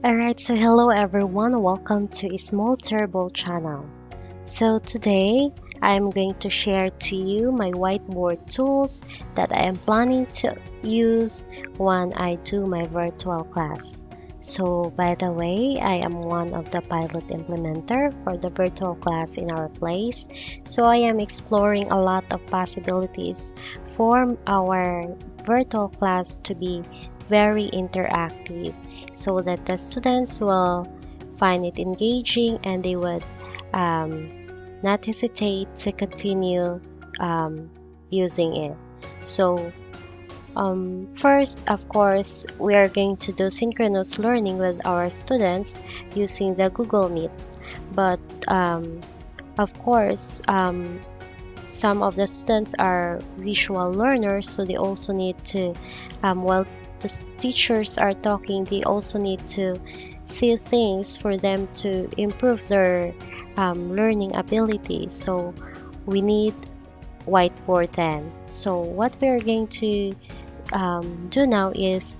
Alright, so hello everyone, welcome to a Small Turbo channel. So today I'm going to share to you my whiteboard tools that I am planning to use when I do my virtual class. So by the way, I am one of the pilot implementer for the virtual class in our place. So I am exploring a lot of possibilities for our virtual class to be very interactive so that the students will find it engaging and they would um, not hesitate to continue um, using it. So, first, of course, we are going to do synchronous learning with our students using the Google Meet. But of course, some of the students are visual learners, so they also need to, while the teachers are talking, they also need to see things for them to improve their learning ability. So we need whiteboard then. So what we're going to do now is,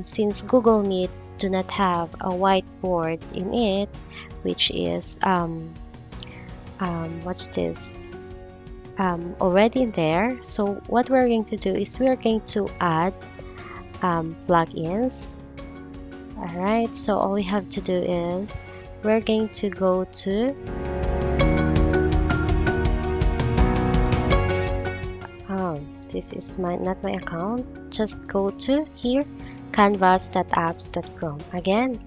since Google Meet do not have a whiteboard in it, which is what's this? Already there. So what we're going to do is we're going to add plugins. Alright, so all we have to do is we're going to go to this is not my account. Just go to here canvas.apps.com. Again,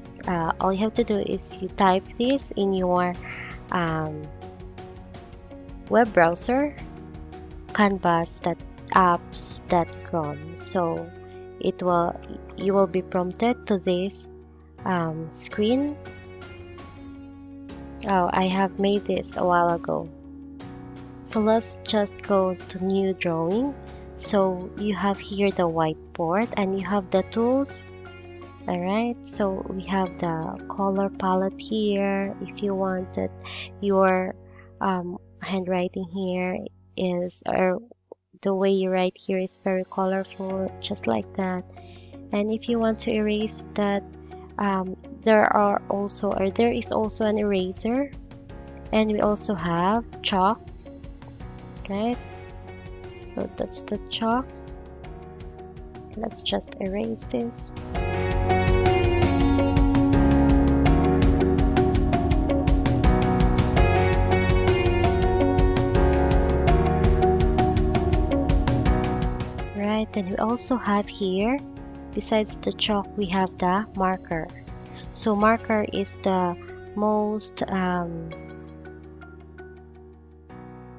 all you have to do is you type this in your um, web browser, canvas.apps.com. So you will be prompted to this screen. Oh, I have made this a while ago. So let's just go to new drawing. So you have here the whiteboard and you have the tools. Alright, so we have the color palette here. If you wanted your handwriting here is, or the way you write here is very colorful, just like that. And if you want to erase that, there is also an eraser, and we also have chalk. Right, so that's the chalk. Let's just erase this. Right, then we also have here, besides the chalk, we have the marker. So marker is the most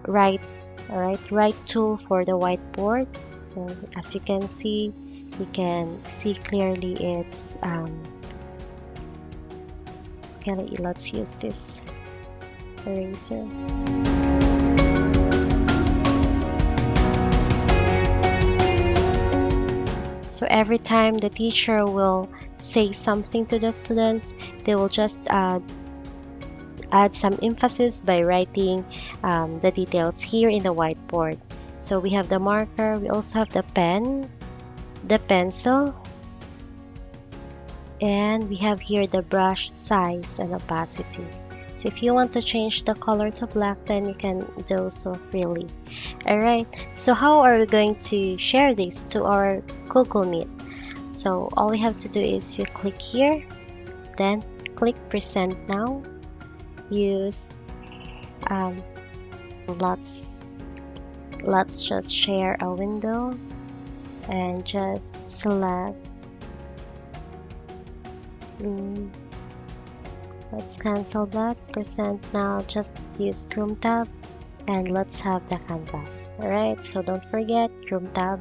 right tool for the whiteboard. And as you can see clearly it's okay, let's use this eraser. So every time the teacher will say something to the students, they will just add some emphasis by writing the details here in the whiteboard. So we have the marker, we also have the pen, the pencil, and we have here the brush size and opacity. So if you want to change the color to black, then you can do so freely. Alright, so how are we going to share this to our Google Meet? So all we have to do is you click here, then click present now. Use let's just share a window and just select let's cancel that. Present now, just use Chrome tab and let's have the canvas. Alright, so don't forget Chrome tab,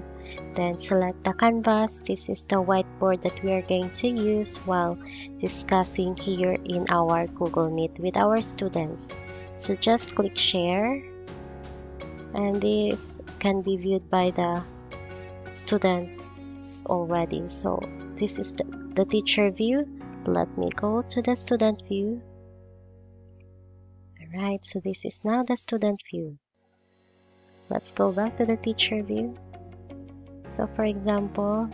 then select the canvas. This is the whiteboard that we are going to use while discussing here in our Google Meet with our students. So just click share, and this can be viewed by the students already. So this is the teacher view. Let me go to the student view. Alright, so this is now the student view. Let's go back to the teacher view. So for example,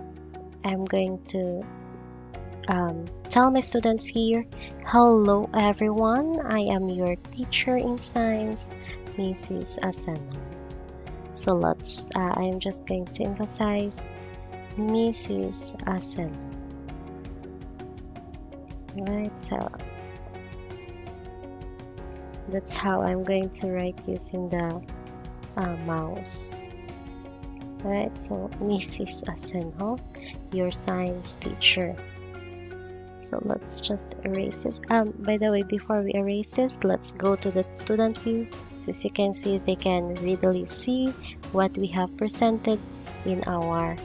I'm going to tell my students here, hello everyone, I am your teacher in science, Mrs. Asena. So I'm just going to emphasize Mrs. Asena. Right, so that's how I'm going to write using the mouse. Right, so Mrs. Asena, your science teacher. So let's just erase this. By the way, before we erase this, let's go to the student view. So as you can see, they can readily see what we have presented in our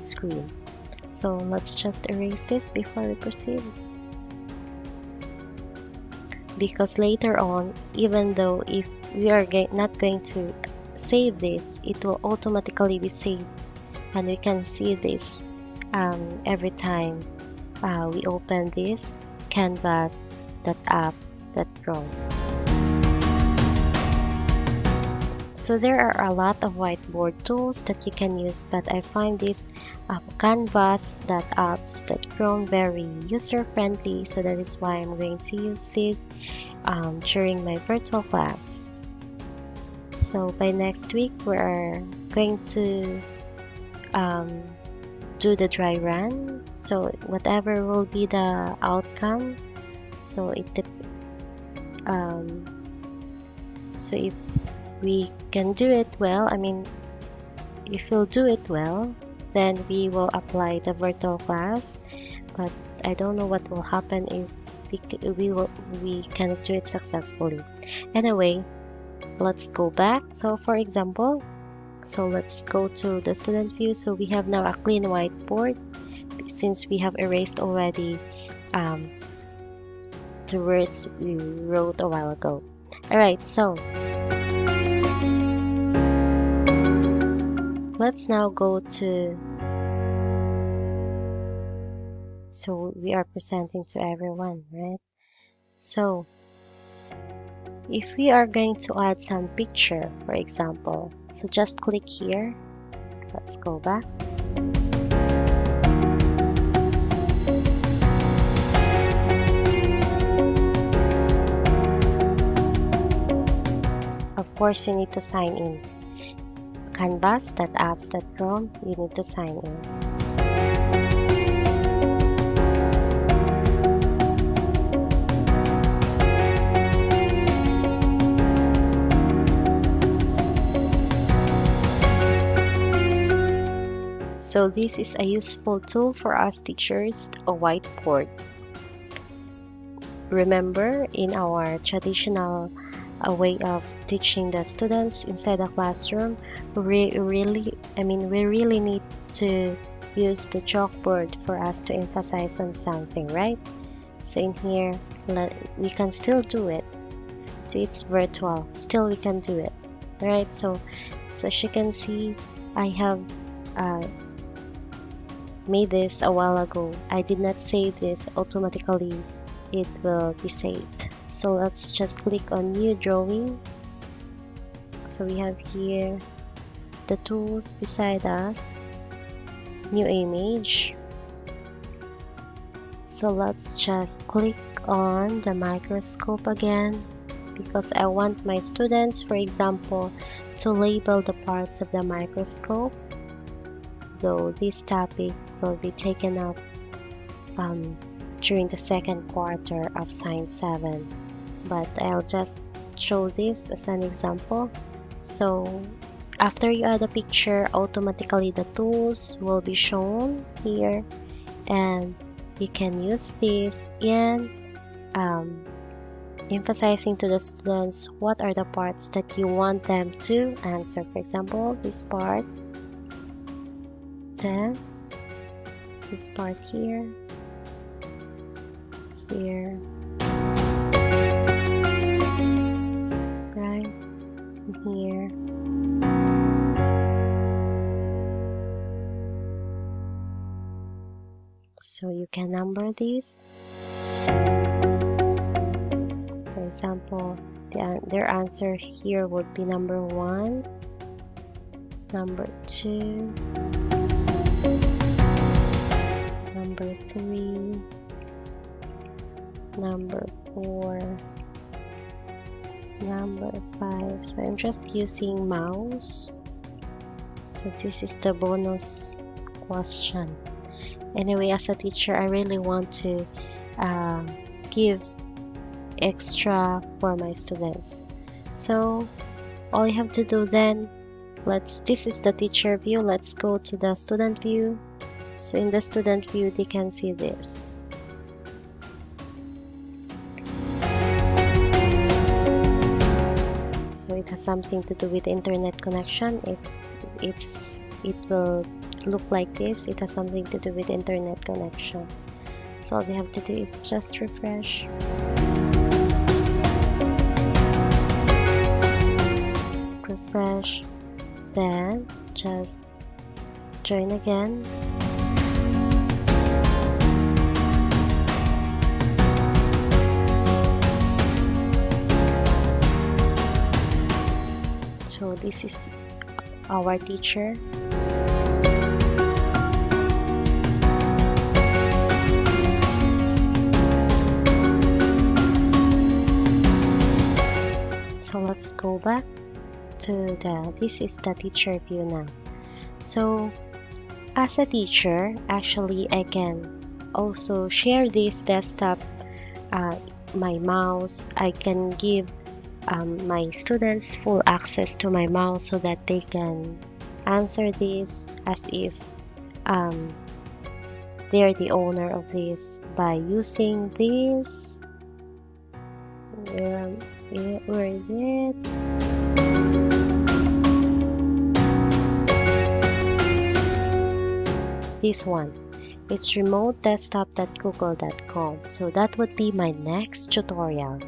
screen. So let's just erase this before we proceed. Because later on, even though if we are not going to save this, it will automatically be saved. And we can see this every time we open this canvas.app.com. So there are a lot of whiteboard tools that you can use, but I find this canvas.apps.com very user-friendly, so that is why I'm going to use this during my virtual class. So by next week, we're going to do the dry run. So whatever will be the outcome, so so if we can do it well, if we'll do it well, then we will apply the virtual class. But I don't know what will happen if we cannot do it successfully. Anyway, let's go back. So for example, so let's go to the student view. So we have now a clean whiteboard since we have erased already the words we wrote a while ago. Alright, so let's now go to, so we are presenting to everyone, right? So if we are going to add some picture, for example, so just click here. Let's go back. Of course, you need to sign in. Canvas.apps.com, you need to sign in. So this is a useful tool for us teachers, a whiteboard. Remember, in our traditional way of teaching the students inside the classroom, we really need to use the chalkboard for us to emphasize on something, right? So in here, we can still do it. So it's virtual, still we can do it, right? So as you can see, I have made this a while ago. I did not save this. Automatically it will be saved. So let's just click on new drawing. So we have here the tools beside us, new image. So let's just click on the microscope again, because I want my students, for example, to label the parts of the microscope, though this topic will be taken up during the second quarter of Science 7. But I'll just show this as an example. So after you add a picture, automatically the tools will be shown here, and you can use this in emphasizing to the students what are the parts that you want them to answer. For example, this part, then this part here, right, and here. So you can number these. For example, their answer here would be number 1, number 2, So I'm just using mouse. So this is the bonus question. Anyway, as a teacher, I really want to give extra for my students. So all you have to do then, this is the teacher view. Let's go to the student view. So in the student view, they can see this. So it has something to do with internet connection. It will look like this. It has something to do with internet connection. So all we have to do is just refresh. Refresh, then just join again. So this is our teacher. So let's go back to this is the teacher view now. So as a teacher, actually I can also share this desktop, my mouse. I can give my students full access to my mouse so that they can answer this as if they're the owner of this by using this. Where is it? This one. It's remote-desktop.google.com. So that would be my next tutorial.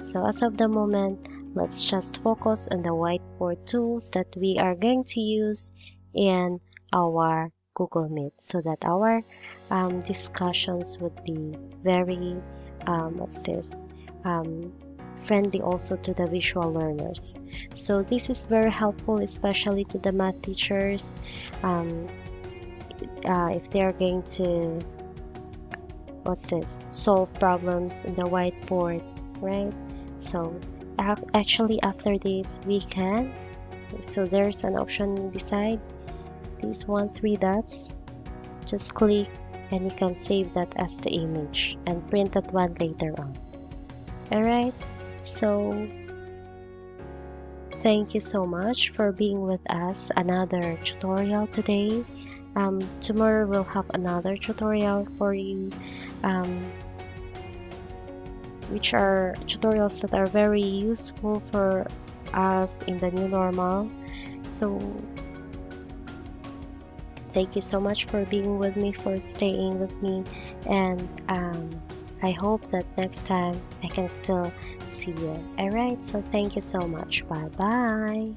So as of the moment, let's just focus on the whiteboard tools that we are going to use in our Google Meet so that our discussions would be very, friendly also to the visual learners. So this is very helpful, especially to the math teachers. If they are going to solve problems in the whiteboard, right? So actually after this we can, so there's an option beside these 3 dots. Just click and you can save that as the image and print that one later on. Alright, so thank you so much for being with us. Another tutorial today. Tomorrow we'll have another tutorial for you, which are tutorials that are very useful for us in the new normal. So thank you so much for being with me, for staying with me, and I hope that next time I can still see you. Alright, so thank you so much. Bye bye.